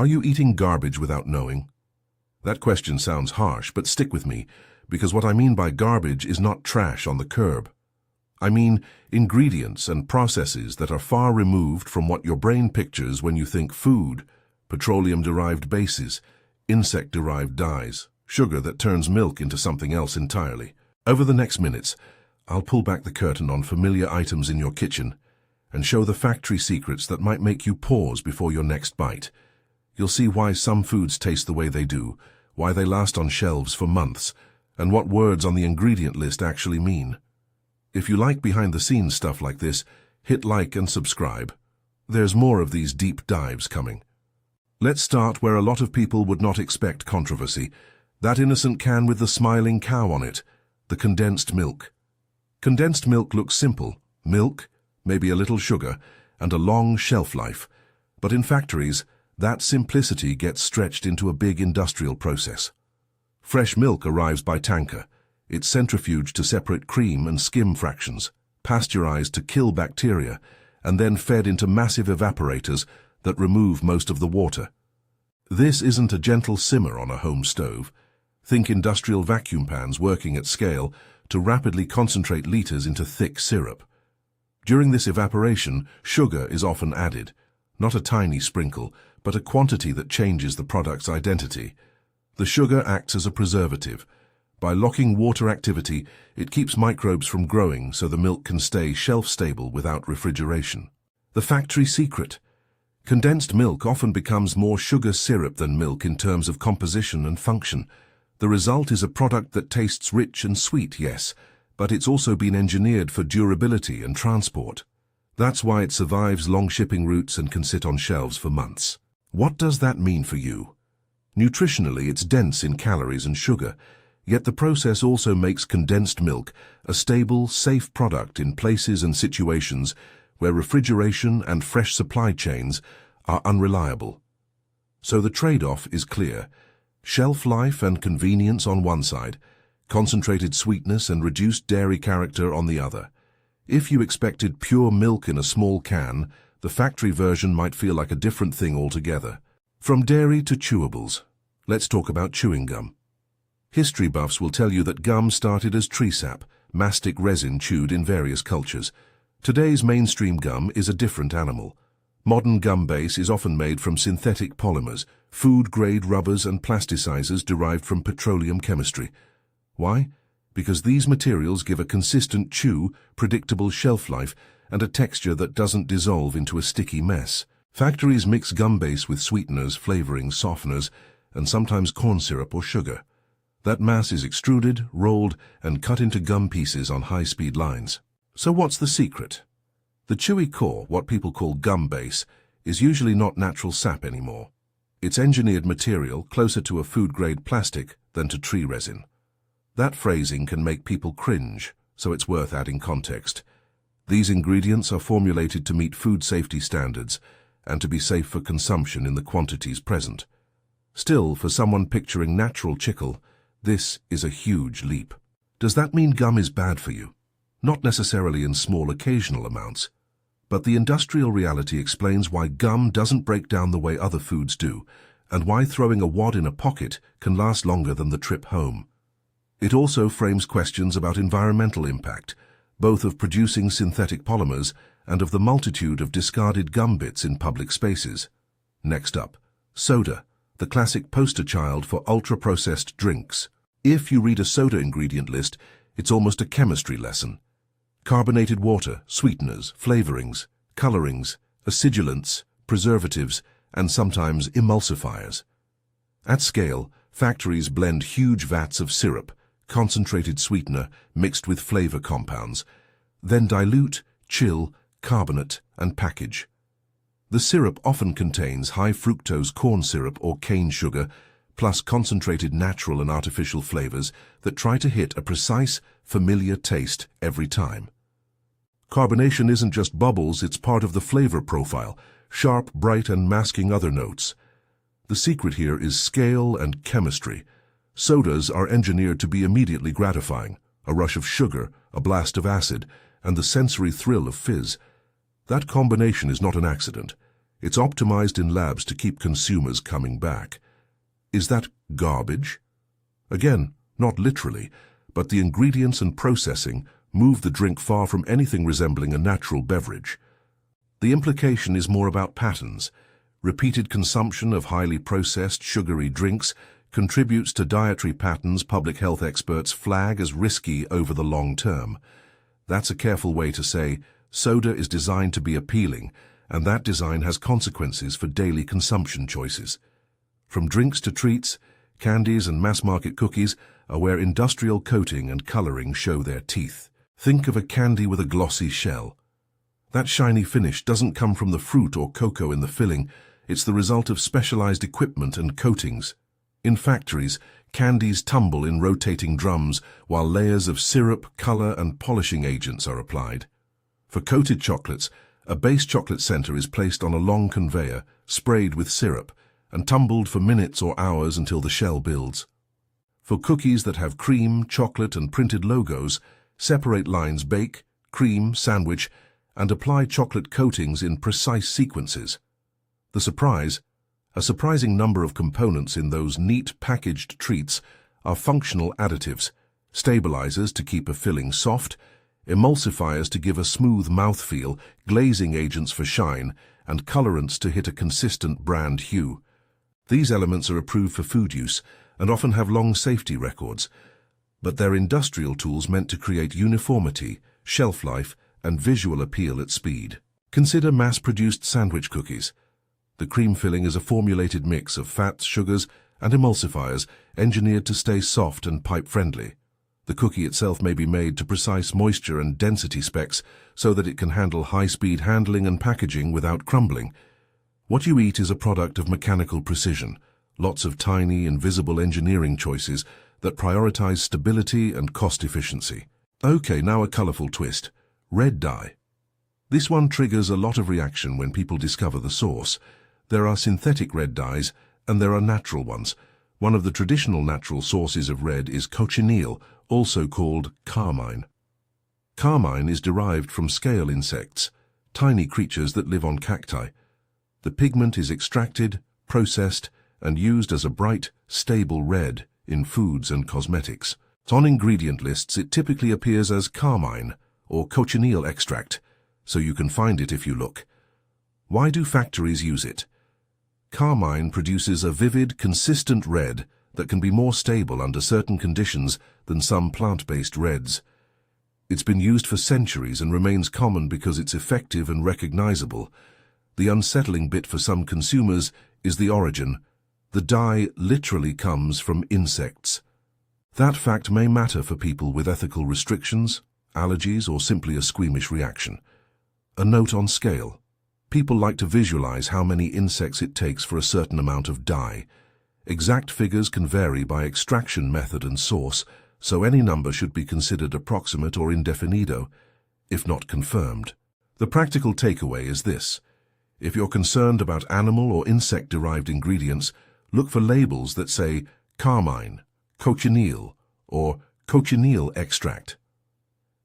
Are you eating garbage without knowing? That question sounds harsh, but stick with me, because what I mean by garbage is not trash on the curb. I mean ingredients and processes that are far removed from what your brain pictures when you think food, petroleum-derived bases, insect-derived dyes, sugar that turns milk into something else entirely. Over the next minutes, I'll pull back the curtain on familiar items in your kitchen and show the factory secrets that might make you pause before your next bite. You'll see why some foods taste the way they do, why they last on shelves for months, and what words on the ingredient list actually mean. If you like behind-the-scenes stuff like this, hit like and subscribe. There's more of these deep dives coming. Let's start where a lot of people would not expect controversy. That innocent can with the smiling cow on it, the condensed milk. Condensed milk looks simple. Milk, maybe a little sugar, and a long shelf life. But in factories, that simplicity gets stretched into a big industrial process. Fresh milk arrives by tanker. It's centrifuged to separate cream and skim fractions, pasteurized to kill bacteria, and then fed into massive evaporators that remove most of the water. This isn't a gentle simmer on a home stove. Think industrial vacuum pans working at scale to rapidly concentrate liters into thick syrup. During this evaporation, sugar is often added, not a tiny sprinkle, but a quantity that changes the product's identity. The sugar acts as a preservative. By locking water activity, it keeps microbes from growing so the milk can stay shelf-stable without refrigeration. The factory secret. Condensed milk often becomes more sugar syrup than milk in terms of composition and function. The result is a product that tastes rich and sweet, yes, but it's also been engineered for durability and transport. That's why it survives long shipping routes and can sit on shelves for months. What does that mean for you? Nutritionally, it's dense in calories and sugar, yet the process also makes condensed milk a stable, safe product in places and situations where refrigeration and fresh supply chains are unreliable. So the trade-off is clear. Shelf life and convenience on one side, concentrated sweetness and reduced dairy character on the other. If you expected pure milk in a small can, the factory version might feel like a different thing altogether. From dairy to chewables, let's talk about chewing gum. History buffs will tell you that gum started as tree sap, mastic resin chewed in various cultures. Today's mainstream gum is a different animal. Modern gum base is often made from synthetic polymers, food-grade rubbers and plasticizers derived from petroleum chemistry. Why? Because these materials give a consistent chew, predictable shelf life, and a texture that doesn't dissolve into a sticky mess. Factories mix gum base with sweeteners, flavorings, softeners, and sometimes corn syrup or sugar. That mass is extruded, rolled, and cut into gum pieces on high-speed lines. So what's the secret? The chewy core, what people call gum base, is usually not natural sap anymore. It's engineered material closer to a food-grade plastic than to tree resin. That phrasing can make people cringe, so it's worth adding context. These ingredients are formulated to meet food safety standards and to be safe for consumption in the quantities present. Still, for someone picturing natural chicle, this is a huge leap. Does that mean gum is bad for you? Not necessarily in small occasional amounts, but the industrial reality explains why gum doesn't break down the way other foods do, and why throwing a wad in a pocket can last longer than the trip home. It also frames questions about environmental impact, both of producing synthetic polymers and of the multitude of discarded gum bits in public spaces. Next up, soda, the classic poster child for ultra-processed drinks. If you read a soda ingredient list, it's almost a chemistry lesson. Carbonated water, sweeteners, flavorings, colorings, acidulants, preservatives, and sometimes emulsifiers. At scale, factories blend huge vats of syrup, concentrated sweetener mixed with flavor compounds, then dilute, chill, carbonate, and package. The syrup often contains high fructose corn syrup or cane sugar, plus concentrated natural and artificial flavors that try to hit a precise, familiar taste every time. Carbonation isn't just bubbles, it's part of the flavor profile, sharp, bright, and masking other notes. The secret here is scale and chemistry. Sodas are engineered to be immediately gratifying, a rush of sugar, a blast of acid, and the sensory thrill of fizz. That combination is not an accident. It's optimized in labs to keep consumers coming back. Is that garbage? Again, not literally, but the ingredients and processing move the drink far from anything resembling a natural beverage. The implication is more about patterns. Repeated consumption of highly processed, sugary drinks contributes to dietary patterns public health experts flag as risky over the long term. That's a careful way to say soda is designed to be appealing, and that design has consequences for daily consumption choices. From drinks to treats, candies and mass-market cookies are where industrial coating and coloring show their teeth. Think of a candy with a glossy shell. That shiny finish doesn't come from the fruit or cocoa in the filling. It's the result of specialized equipment and coatings. In factories, candies tumble in rotating drums while layers of syrup, color, and polishing agents are applied. For coated chocolates, a base chocolate center is placed on a long conveyor, sprayed with syrup, and tumbled for minutes or hours until the shell builds. For cookies that have cream, chocolate, and printed logos, separate lines bake, cream, sandwich, and apply chocolate coatings in precise sequences. The surprise: a surprising number of components in those neat packaged treats are functional additives, stabilizers to keep a filling soft, emulsifiers to give a smooth mouthfeel, glazing agents for shine, and colorants to hit a consistent brand hue. These elements are approved for food use and often have long safety records, but they're industrial tools meant to create uniformity, shelf life, and visual appeal at speed. Consider mass-produced sandwich cookies. The cream filling is a formulated mix of fats, sugars, and emulsifiers engineered to stay soft and pipe-friendly. The cookie itself may be made to precise moisture and density specs so that it can handle high-speed handling and packaging without crumbling. What you eat is a product of mechanical precision, lots of tiny, invisible engineering choices that prioritize stability and cost efficiency. Okay, now a colorful twist. Red dye. This one triggers a lot of reaction when people discover the source. There are synthetic red dyes, and there are natural ones. One of the traditional natural sources of red is cochineal, also called carmine. Carmine is derived from scale insects, tiny creatures that live on cacti. The pigment is extracted, processed, and used as a bright, stable red in foods and cosmetics. On ingredient lists, it typically appears as carmine or cochineal extract, so you can find it if you look. Why do factories use it? Carmine produces a vivid, consistent red that can be more stable under certain conditions than some plant-based reds. It's been used for centuries and remains common because it's effective and recognizable. The unsettling bit for some consumers is the origin. The dye literally comes from insects. That fact may matter for people with ethical restrictions, allergies, or simply a squeamish reaction. A note on scale. People like to visualize how many insects it takes for a certain amount of dye. Exact figures can vary by extraction method and source, so any number should be considered approximate or indefinido, if not confirmed. The practical takeaway is this. If you're concerned about animal or insect-derived ingredients, look for labels that say carmine, cochineal, or cochineal extract.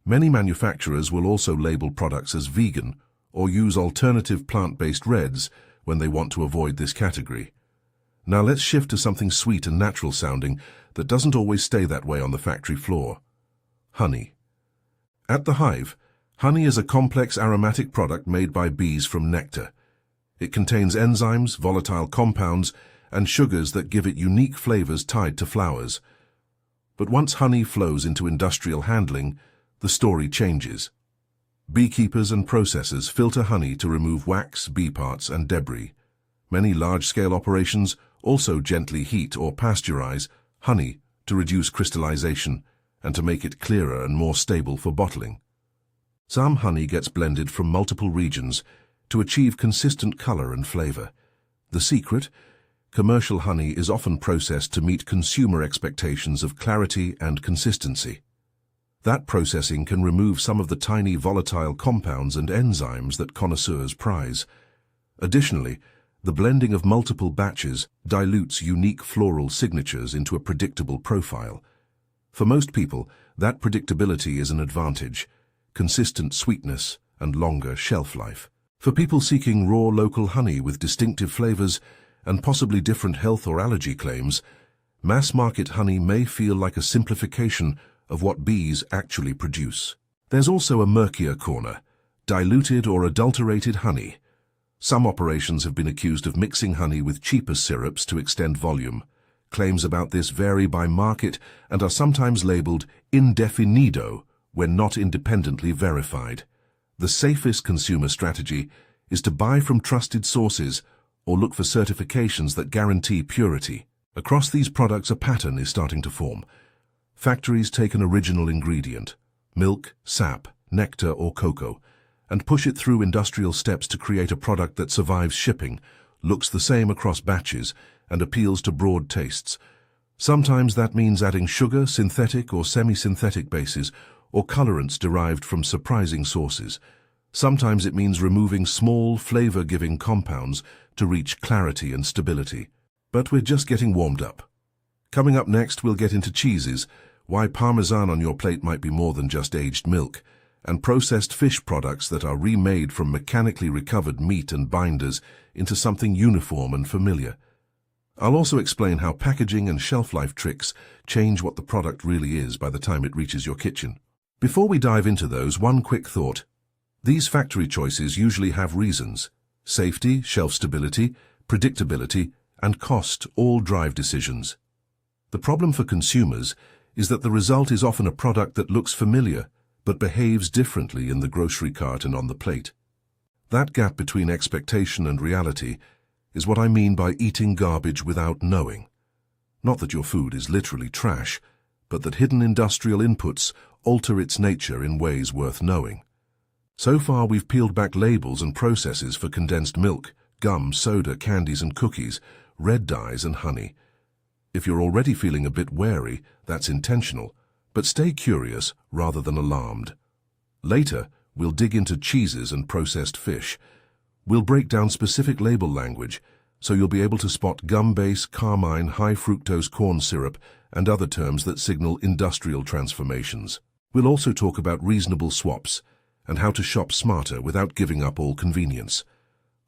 Many manufacturers will also label products as vegan or use alternative plant-based reds when they want to avoid this category. Now let's shift to something sweet and natural sounding that doesn't always stay that way on the factory floor. Honey. At the hive, honey is a complex aromatic product made by bees from nectar. It contains enzymes, volatile compounds, and sugars that give it unique flavors tied to flowers. But once honey flows into industrial handling, the story changes. Beekeepers and processors filter honey to remove wax, bee parts, and debris. Many large-scale operations also gently heat or pasteurize honey to reduce crystallization and to make it clearer and more stable for bottling. Some honey gets blended from multiple regions to achieve consistent color and flavor. The secret? Commercial honey is often processed to meet consumer expectations of clarity and consistency. That processing can remove some of the tiny volatile compounds and enzymes that connoisseurs prize. Additionally, the blending of multiple batches dilutes unique floral signatures into a predictable profile. For most people, that predictability is an advantage, consistent sweetness and longer shelf life. For people seeking raw local honey with distinctive flavors and possibly different health or allergy claims, mass-market honey may feel like a simplification of what bees actually produce. There's also a murkier corner, diluted or adulterated honey. Some operations have been accused of mixing honey with cheaper syrups to extend volume. Claims about this vary by market and are sometimes labeled indefinido when not independently verified. The safest consumer strategy is to buy from trusted sources or look for certifications that guarantee purity. Across these products, a pattern is starting to form. Factories take an original ingredient, milk, sap, nectar, or cocoa, and push it through industrial steps to create a product that survives shipping, looks the same across batches, and appeals to broad tastes. Sometimes that means adding sugar, synthetic or semi-synthetic bases, or colorants derived from surprising sources. Sometimes it means removing small, flavor-giving compounds to reach clarity and stability. But we're just getting warmed up. Coming up next, we'll get into cheeses, why Parmesan on your plate might be more than just aged milk, and processed fish products that are remade from mechanically recovered meat and binders into something uniform and familiar. I'll also explain how packaging and shelf life tricks change what the product really is by the time it reaches your kitchen. Before we dive into those, one quick thought. These factory choices usually have reasons. Safety, shelf stability, predictability, and cost all drive decisions. The problem for consumers is that the result is often a product that looks familiar but behaves differently in the grocery cart and on the plate. That gap between expectation and reality is what I mean by eating garbage without knowing. Not that your food is literally trash, but that hidden industrial inputs alter its nature in ways worth knowing. So far, we've peeled back labels and processes for condensed milk, gum, soda, candies and cookies, red dyes and honey. If you're already feeling a bit wary, that's intentional, but stay curious rather than alarmed. Later, we'll dig into cheeses and processed fish. We'll break down specific label language, so you'll be able to spot gum base, carmine, high fructose corn syrup, and other terms that signal industrial transformations. We'll also talk about reasonable swaps and how to shop smarter without giving up all convenience.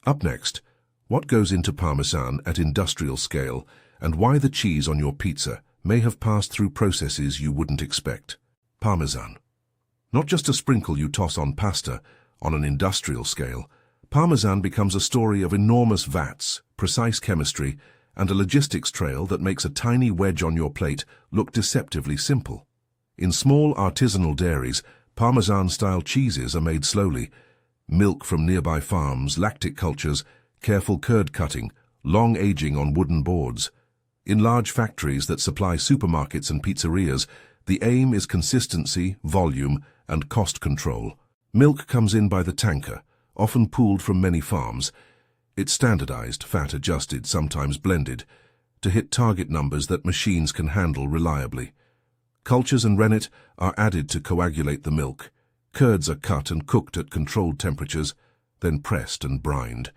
Up next, what goes into Parmesan at industrial scale and why the cheese on your pizza may have passed through processes you wouldn't expect. Parmesan. Not just a sprinkle you toss on pasta. On an industrial scale, Parmesan becomes a story of enormous vats, precise chemistry, and a logistics trail that makes a tiny wedge on your plate look deceptively simple. In small artisanal dairies, Parmesan-style cheeses are made slowly. Milk from nearby farms, lactic cultures, careful curd cutting, long aging on wooden boards. In large factories that supply supermarkets and pizzerias, the aim is consistency, volume, and cost control. Milk comes in by the tanker, often pooled from many farms. It's standardized, fat-adjusted, sometimes blended, to hit target numbers that machines can handle reliably. Cultures and rennet are added to coagulate the milk. Curds are cut and cooked at controlled temperatures, then pressed and brined.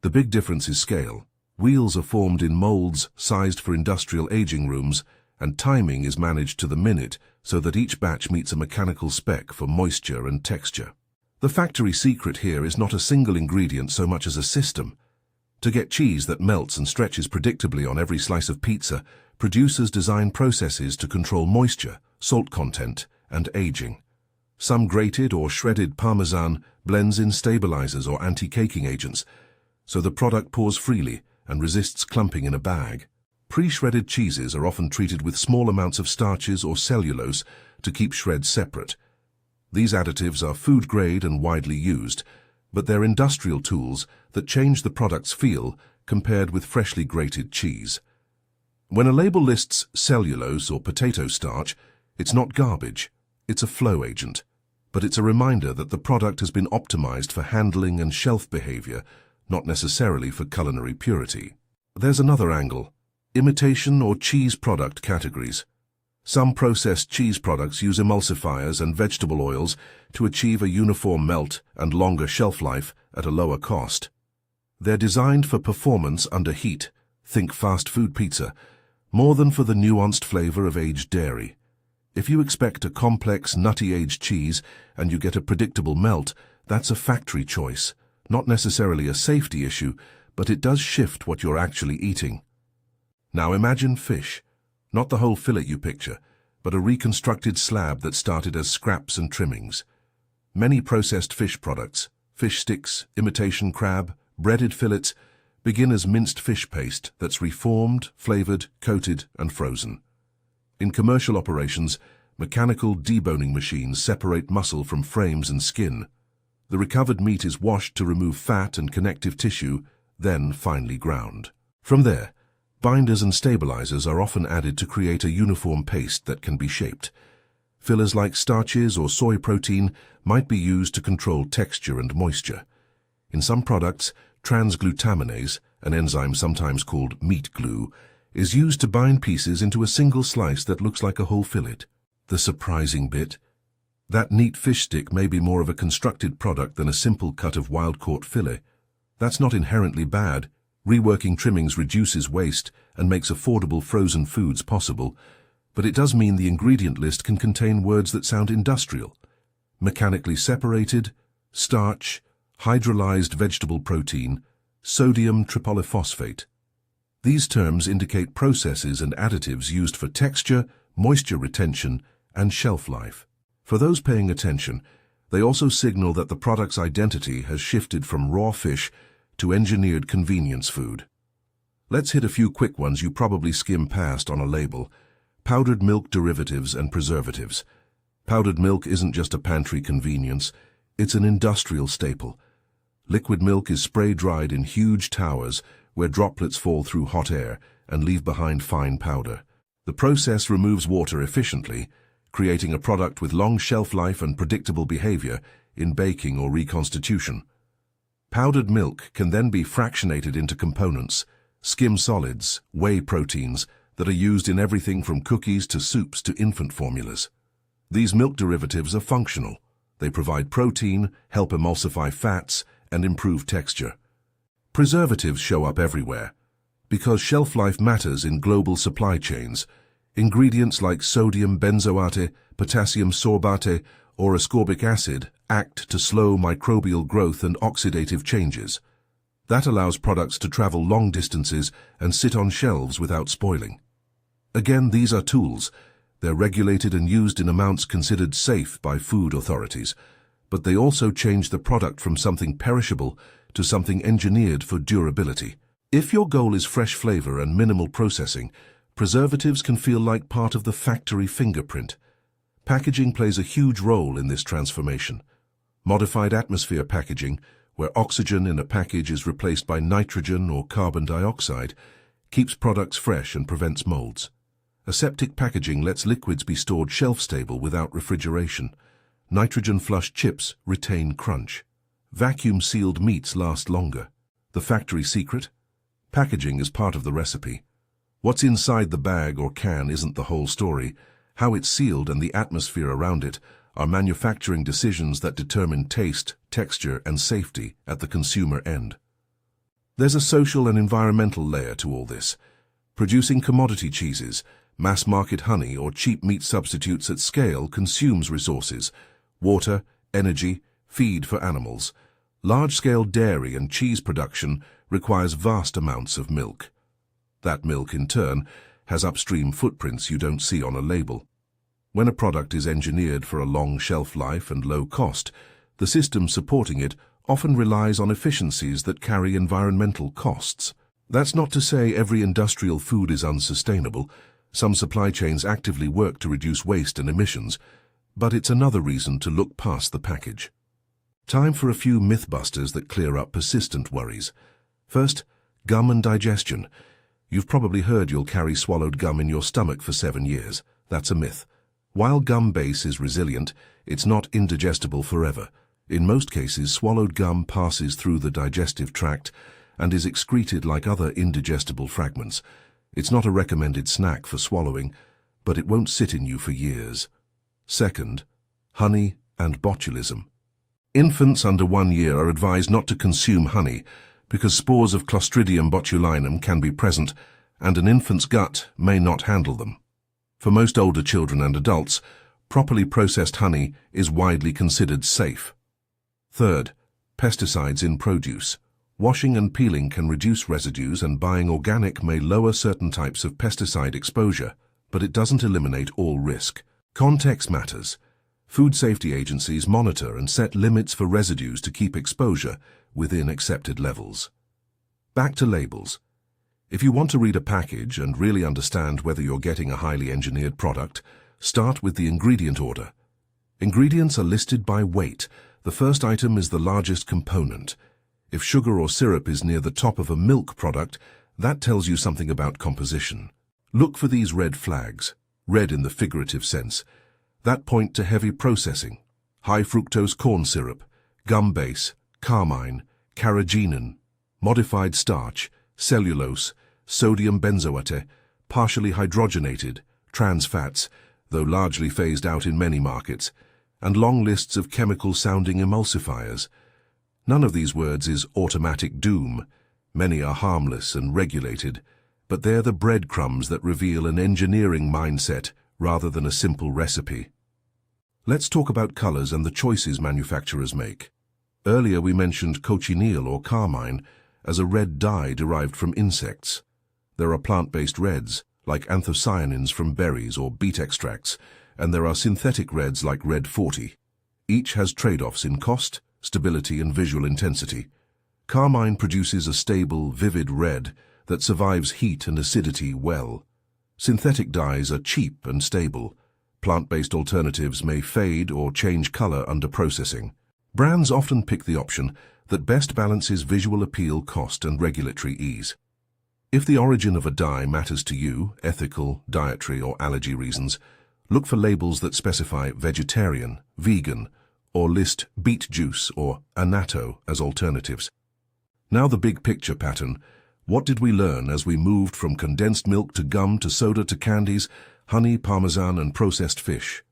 The big difference is scale. Wheels are formed in molds sized for industrial aging rooms, and timing is managed to the minute so that each batch meets a mechanical spec for moisture and texture. The factory secret here is not a single ingredient so much as a system. To get cheese that melts and stretches predictably on every slice of pizza, producers design processes to control moisture, salt content, and aging. Some grated or shredded Parmesan blends in stabilizers or anti-caking agents, so the product pours freely and resists clumping in a bag. Pre-shredded cheeses are often treated with small amounts of starches or cellulose to keep shreds separate. These additives are food-grade and widely used, but they're industrial tools that change the product's feel compared with freshly grated cheese. When a label lists cellulose or potato starch, it's not garbage, it's a flow agent. But it's a reminder that the product has been optimized for handling and shelf behavior, not necessarily for culinary purity. There's another angle: imitation or cheese product categories. Some processed cheese products use emulsifiers and vegetable oils to achieve a uniform melt and longer shelf life at a lower cost. They're designed for performance under heat, think fast food pizza, more than for the nuanced flavor of aged dairy. If you expect a complex, nutty aged cheese and you get a predictable melt, that's a factory choice, Not necessarily a safety issue, but it does shift what you're actually eating. Now imagine fish. Not the whole fillet you picture, but a reconstructed slab that started as scraps and trimmings. Many processed fish products, fish sticks, imitation crab, breaded fillets, begin as minced fish paste that's reformed, flavored, coated, and frozen. In commercial operations, mechanical deboning machines separate muscle from frames and skin. The recovered meat is washed to remove fat and connective tissue, then finely ground. From there, binders and stabilizers are often added to create a uniform paste that can be shaped. Fillers like starches or soy protein might be used to control texture and moisture. In some products, transglutaminase, an enzyme sometimes called meat glue, is used to bind pieces into a single slice that looks like a whole fillet. The surprising bit? That neat fish stick may be more of a constructed product than a simple cut of wild-caught fillet. That's not inherently bad. Reworking trimmings reduces waste and makes affordable frozen foods possible, but it does mean the ingredient list can contain words that sound industrial. Mechanically separated, starch, hydrolyzed vegetable protein, sodium tripolyphosphate. These terms indicate processes and additives used for texture, moisture retention, and shelf life. For those paying attention, they also signal that the product's identity has shifted from raw fish to engineered convenience food. Let's hit a few quick ones you probably skim past on a label. Powdered milk derivatives and preservatives. Powdered milk isn't just a pantry convenience, it's an industrial staple. Liquid milk is spray-dried in huge towers where droplets fall through hot air and leave behind fine powder. The process removes water efficiently, creating a product with long shelf life and predictable behavior in baking or reconstitution. Powdered milk can then be fractionated into components, skim solids, whey proteins, that are used in everything from cookies to soups to infant formulas. These milk derivatives are functional. They provide protein, help emulsify fats, and improve texture. Preservatives show up everywhere. Because shelf life matters in global supply chains, ingredients like sodium benzoate, potassium sorbate, or ascorbic acid act to slow microbial growth and oxidative changes. That allows products to travel long distances and sit on shelves without spoiling. Again, these are tools. They're regulated and used in amounts considered safe by food authorities, but they also change the product from something perishable to something engineered for durability. If your goal is fresh flavor and minimal processing, preservatives can feel like part of the factory fingerprint. Packaging plays a huge role in this transformation. Modified atmosphere packaging, where oxygen in a package is replaced by nitrogen or carbon dioxide, keeps products fresh and prevents molds. Aseptic packaging lets liquids be stored shelf-stable without refrigeration. Nitrogen-flushed chips retain crunch. Vacuum-sealed meats last longer. The factory secret? Packaging is part of the recipe. What's inside the bag or can isn't the whole story. How it's sealed and the atmosphere around it are manufacturing decisions that determine taste, texture, and safety at the consumer end. There's a social and environmental layer to all this. Producing commodity cheeses, mass-market honey, or cheap meat substitutes at scale consumes resources: water, energy, feed for animals. Large-scale dairy and cheese production requires vast amounts of milk. That milk, in turn, has upstream footprints you don't see on a label. When a product is engineered for a long shelf life and low cost, the system supporting it often relies on efficiencies that carry environmental costs. That's not to say every industrial food is unsustainable. Some supply chains actively work to reduce waste and emissions, but it's another reason to look past the package. Time for a few mythbusters that clear up persistent worries. First, gum and digestion. You've probably heard you'll carry swallowed gum in your stomach for 7 years. That's a myth. While gum base is resilient, it's not indigestible forever. In most cases, swallowed gum passes through the digestive tract and is excreted like other indigestible fragments. It's not a recommended snack for swallowing, but it won't sit in you for years. Second, honey and botulism. Infants under 1 year are advised not to consume honey because spores of Clostridium botulinum can be present and an infant's gut may not handle them. For most older children and adults, properly processed honey is widely considered safe. Third, Pesticides in produce. Washing and peeling can reduce residues, and buying organic may lower certain types of pesticide exposure, but it doesn't eliminate all risk. Context matters. Food safety agencies monitor and set limits for residues to keep exposure within accepted levels. Back to labels. If you want to read a package and really understand whether you're getting a highly engineered product, start with the ingredient order. Ingredients are listed by weight. The first item is the largest component. If sugar or syrup is near the top of a milk product, that tells you something about composition. Look for these red flags, red in the figurative sense, that point to heavy processing: high fructose corn syrup, gum base, carmine, carrageenan, modified starch, cellulose, sodium benzoate, partially hydrogenated, trans fats, though largely phased out in many markets, and long lists of chemical-sounding emulsifiers. None of these words is automatic doom. Many are harmless and regulated, but they're the breadcrumbs that reveal an engineering mindset rather than a simple recipe. Let's talk about colors and the choices manufacturers make. Earlier we mentioned cochineal or carmine as a red dye derived from insects. There are plant-based reds, like anthocyanins from berries or beet extracts, and there are synthetic reds like Red 40. Each has trade-offs in cost, stability, and visual intensity. Carmine produces a stable, vivid red that survives heat and acidity well. Synthetic dyes are cheap and stable. Plant-based alternatives may fade or change color under processing. Brands often pick the option that best balances visual appeal, cost, and regulatory ease. If the origin of a dye matters to you, ethical, dietary, or allergy reasons, look for labels that specify vegetarian, vegan, or list beet juice or annatto as alternatives. Now the big picture pattern. What did we learn as we moved from condensed milk to gum to soda to candies, honey, parmesan, and processed fish?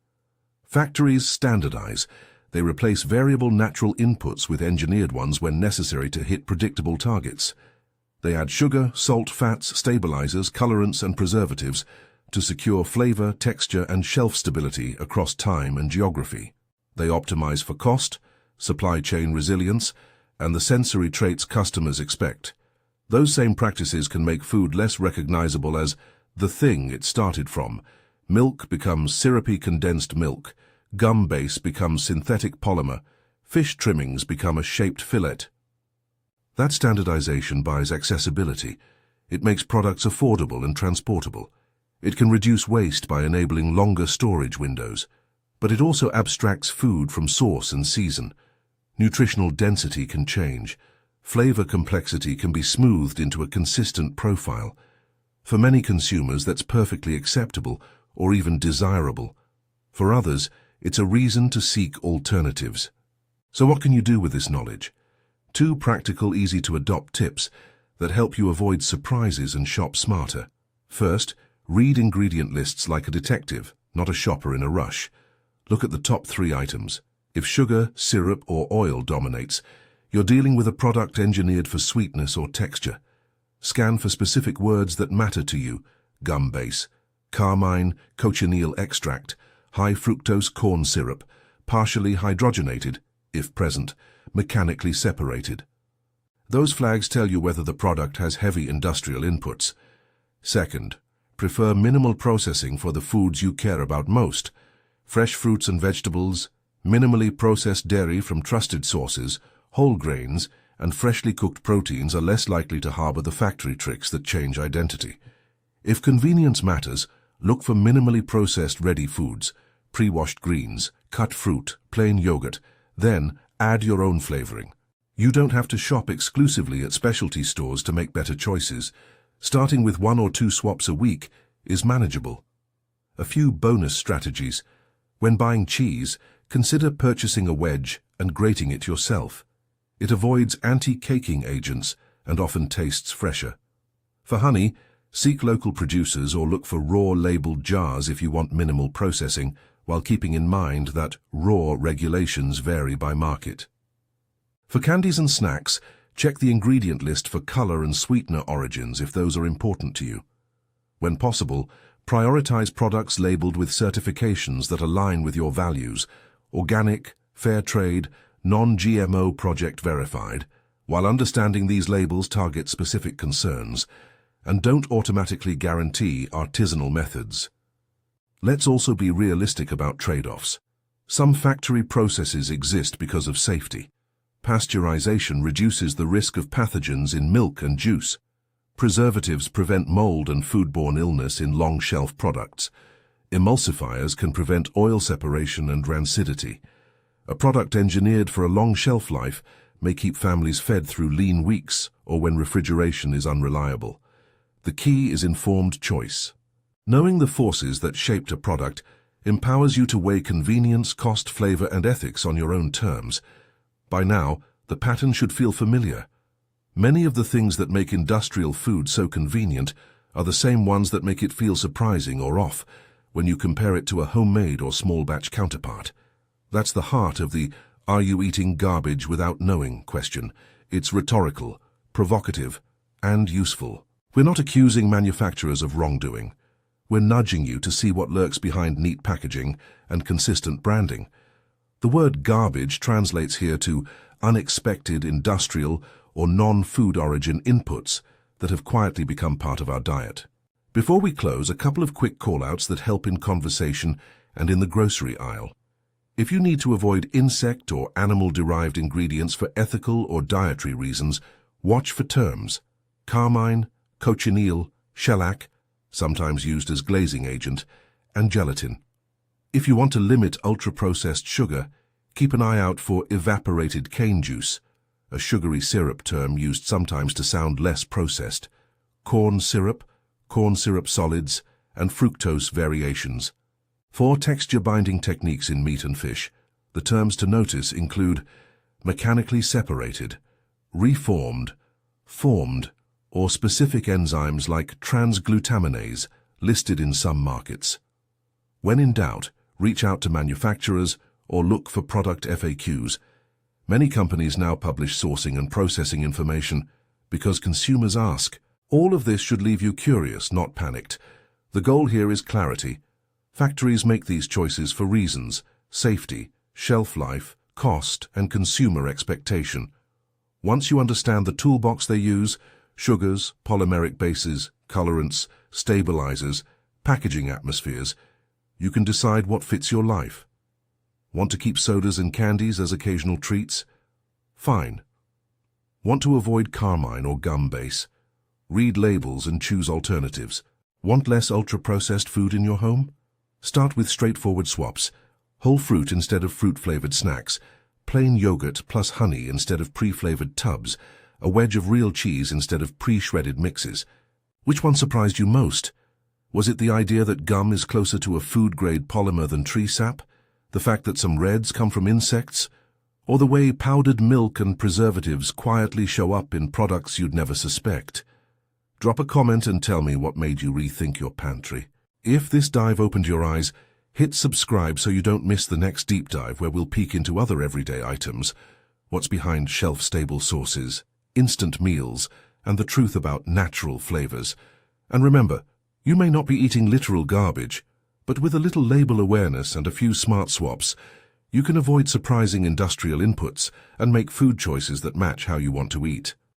Factories standardize. They replace variable natural inputs with engineered ones when necessary to hit predictable targets. They add sugar, salt, fats, stabilizers, colorants, and preservatives to secure flavor, texture, and shelf stability across time and geography. They optimize for cost, supply chain resilience, and the sensory traits customers expect. Those same practices can make food less recognizable as the thing it started from. Milk becomes syrupy condensed milk, gum base becomes synthetic polymer, fish trimmings become a shaped fillet. That standardization buys accessibility. It makes products affordable and transportable. It can reduce waste by enabling longer storage windows. But it also abstracts food from source and season. Nutritional density can change. Flavor complexity can be smoothed into a consistent profile. For many consumers, that's perfectly acceptable or even desirable. For others, it's a reason to seek alternatives. So what can you do with this knowledge? 2 practical, easy-to-adopt tips that help you avoid surprises and shop smarter. First, read ingredient lists like a detective, not a shopper in a rush. Look at the top 3 items. If sugar, syrup, or oil dominates, you're dealing with a product engineered for sweetness or texture. Scan for specific words that matter to you: gum base, carmine, cochineal extract, high fructose corn syrup, partially hydrogenated, if present, mechanically separated. Those flags tell you whether the product has heavy industrial inputs. Second, prefer minimal processing for the foods you care about most. Fresh fruits and vegetables, minimally processed dairy from trusted sources, whole grains, and freshly cooked proteins are less likely to harbor the factory tricks that change identity. If convenience matters, look for minimally processed ready foods, pre-washed greens, cut fruit, plain yogurt. Then add your own flavoring. You don't have to shop exclusively at specialty stores to make better choices. Starting with 1 or 2 swaps a week is manageable. A few bonus strategies. When buying cheese, consider purchasing a wedge and grating it yourself. It avoids anti-caking agents and often tastes fresher. For honey, seek local producers or look for raw labeled jars if you want minimal processing, while keeping in mind that raw regulations vary by market. For candies and snacks, check the ingredient list for color and sweetener origins if those are important to you. When possible, prioritize products labeled with certifications that align with your values: organic, fair trade, non-GMO project verified, while understanding these labels target specific concerns and don't automatically guarantee artisanal methods. Let's also be realistic about trade-offs. Some factory processes exist because of safety. Pasteurization reduces the risk of pathogens in milk and juice. Preservatives prevent mold and foodborne illness in long-shelf products. Emulsifiers can prevent oil separation and rancidity. A product engineered for a long shelf life may keep families fed through lean weeks or when refrigeration is unreliable. The key is informed choice. Knowing the forces that shaped a product empowers you to weigh convenience, cost, flavor, and ethics on your own terms. By now, the pattern should feel familiar. Many of the things that make industrial food so convenient are the same ones that make it feel surprising or off when you compare it to a homemade or small-batch counterpart. That's the heart of the "are you eating garbage without knowing" question. It's rhetorical, provocative, and useful. We're not accusing manufacturers of wrongdoing. We're nudging you to see what lurks behind neat packaging and consistent branding. The word garbage translates here to unexpected industrial or non-food origin inputs that have quietly become part of our diet. Before we close, a couple of quick call-outs that help in conversation and in the grocery aisle. If you need to avoid insect or animal-derived ingredients for ethical or dietary reasons, watch for terms: carmine, cochineal, shellac, sometimes used as glazing agent, and gelatin. If you want to limit ultra-processed sugar, keep an eye out for evaporated cane juice, a sugary syrup term used sometimes to sound less processed, corn syrup solids, and fructose variations. For texture-binding techniques in meat and fish, the terms to notice include mechanically separated, reformed, formed, or specific enzymes like transglutaminase listed in some markets. When in doubt, reach out to manufacturers or look for product FAQs. Many companies now publish sourcing and processing information because consumers ask. All of this should leave you curious, not panicked. The goal here is clarity. Factories make these choices for reasons: safety, shelf life, cost, and consumer expectation. Once you understand the toolbox they use, sugars, polymeric bases, colorants, stabilizers, packaging atmospheres, you can decide what fits your life. Want to keep sodas and candies as occasional treats? Fine. Want to avoid carmine or gum base? Read labels and choose alternatives. Want less ultra-processed food in your home? Start with straightforward swaps: whole fruit instead of fruit-flavored snacks, plain yogurt plus honey instead of pre-flavored tubs, a wedge of real cheese instead of pre-shredded mixes. Which one surprised you most? Was it the idea that gum is closer to a food-grade polymer than tree sap? The fact that some reds come from insects? Or the way powdered milk and preservatives quietly show up in products you'd never suspect? Drop a comment and tell me what made you rethink your pantry. If this dive opened your eyes, hit subscribe so you don't miss the next deep dive where we'll peek into other everyday items, what's behind shelf-stable sauces, instant meals, and the truth about natural flavors. And remember, you may not be eating literal garbage, but with a little label awareness and a few smart swaps, you can avoid surprising industrial inputs and make food choices that match how you want to eat.